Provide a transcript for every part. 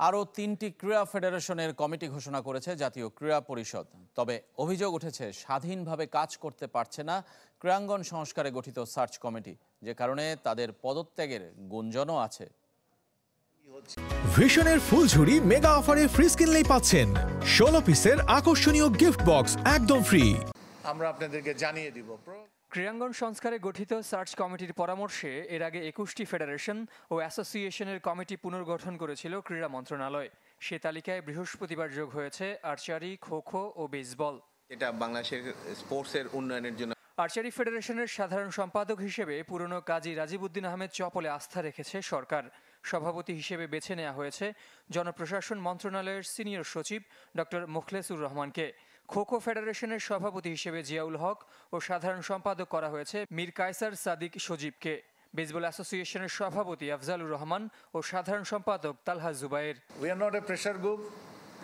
আরও ৩টি ক্রীড়া ফেডারেশনের কমিটি ঘোষণা করেছে জাতীয় ক্রীড়া পরিষদ। তবে অভিযোগ উঠেছে স্বাধীনভাবে কাজ করতে পারছে না ক্রীড়াঙ্গন সংস্কারে গঠিত সার্চ কমিটি, যে কারণে তাদের পদত্যাগের গুঞ্জনও আছে। ভিশনের ফুলঝুরি মেগা অফারে ফ্রি কিনলেই পাচ্ছেন 16 পিসের আকর্ষণীয় গিফট বক্স একদম ফ্রি। আমরা আপনাদেরকে জানিয়ে দিব। ক্রীড়াঙ্গন সংস্কারে গঠিত সার্চ কমিটির পরামর্শে এর আগে 21টি ফেডারেশন ও অ্যাসোসিয়েশনের কমিটি পুনর্গঠন করেছিল ক্রীড়া মন্ত্রণালয়। সে তালিকায় বৃহস্পতিবার যোগ হয়েছে আর্চারি, খো খো ও বেসবল। এটা বাংলাদেশের স্পোর্টসের উন্নয়নের জন্য। আর্চারি ফেডারেশনের সাধারণ সম্পাদক হিসেবে পুরনো কাজী রাজীব উদ্দিন আহমেদ চপলে আস্থা রেখেছে সরকার। সভাপতি হিসেবে বেছে নেওয়া হয়েছে জনপ্রশাসন মন্ত্রণালয়ের সিনিয়র সচিব ডক্টর মোখলেসুর রহমানকে। খো খো ফেডারেশনের সভাপতি হিসেবে জিয়াউল হক ও সাধারণ সম্পাদক করা হয়েছে মীর কায়সার সাদিক সজীবকে। বেসবল অ্যাসোসিয়েশনের সভাপতি আফজালুর রহমান ও সাধারণ সম্পাদক তালহা Zubair. We are not a pressure group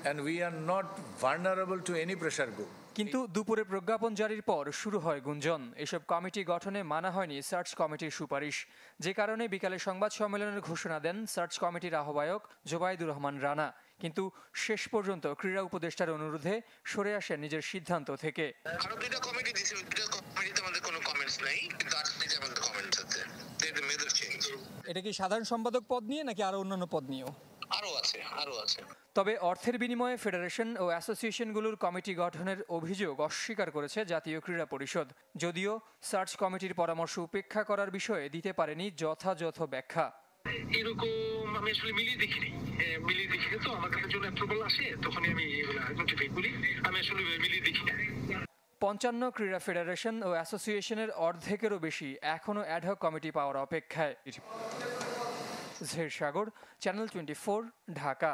and we are not vulnerable to any pressure group. কিন্তু দুপুরে প্রজ্ঞাপন জারির পর শুরু হয় গুঞ্জন। এসব কমিটি গঠনে মানা হয়নি সার্চ কমিটির সুপারিশ, যে কারণে বিকালে সংবাদ সম্মেলনের ঘোষণা দেন সার্চ কমিটির আহ্বায়ক জোবাইদুর রহমান রানা। কিন্তু শেষ পর্যন্ত ক্রীড়া উপদেষ্টার অনুরোধে সরে আসেন নিজের সিদ্ধান্ত থেকে। আরো দুইটা কমিটি দিয়েছে, দুইটা কমিটিতে আমাদের কোনো কমেন্টস নাই, কিন্তু আর দুইটা আমাদের কমেন্টস আছে। Major change. এটা কি সাধারণ সম্পাদক পদ নিয়ে নাকি আরো অন্যান্য পদ নিয়েও? আরো আছে। তবে অর্থের বিনিময়ে ফেডারেশন ও অ্যাসোসিয়েশনগুলোর কমিটি গঠনের অভিযোগ অস্বীকার করেছে জাতীয় ক্রীড়া পরিষদ, যদিও সার্চ কমিটির পরামর্শ উপেক্ষা করার বিষয়ে দিতে পারেনি যথাযথ ব্যাখ্যা। এরকম আমি আসলে মিলিয়ে দেখিনি, তো আমার কাছে যখন অ্যাপ্রুভাল আসে তখনই আমি এগুলা নোটিফাই করি। আমি আসলে মিলিয়ে দেখি না। 55 ক্রীড়া ফেডারেশন ও অ্যাসোসিয়েশনের অর্ধেকেরও বেশি এখনও অ্যাডহক কমিটি পাওয়ার অপেক্ষায়। জহির সাগর, চ্যানেল 24, ঢাকা।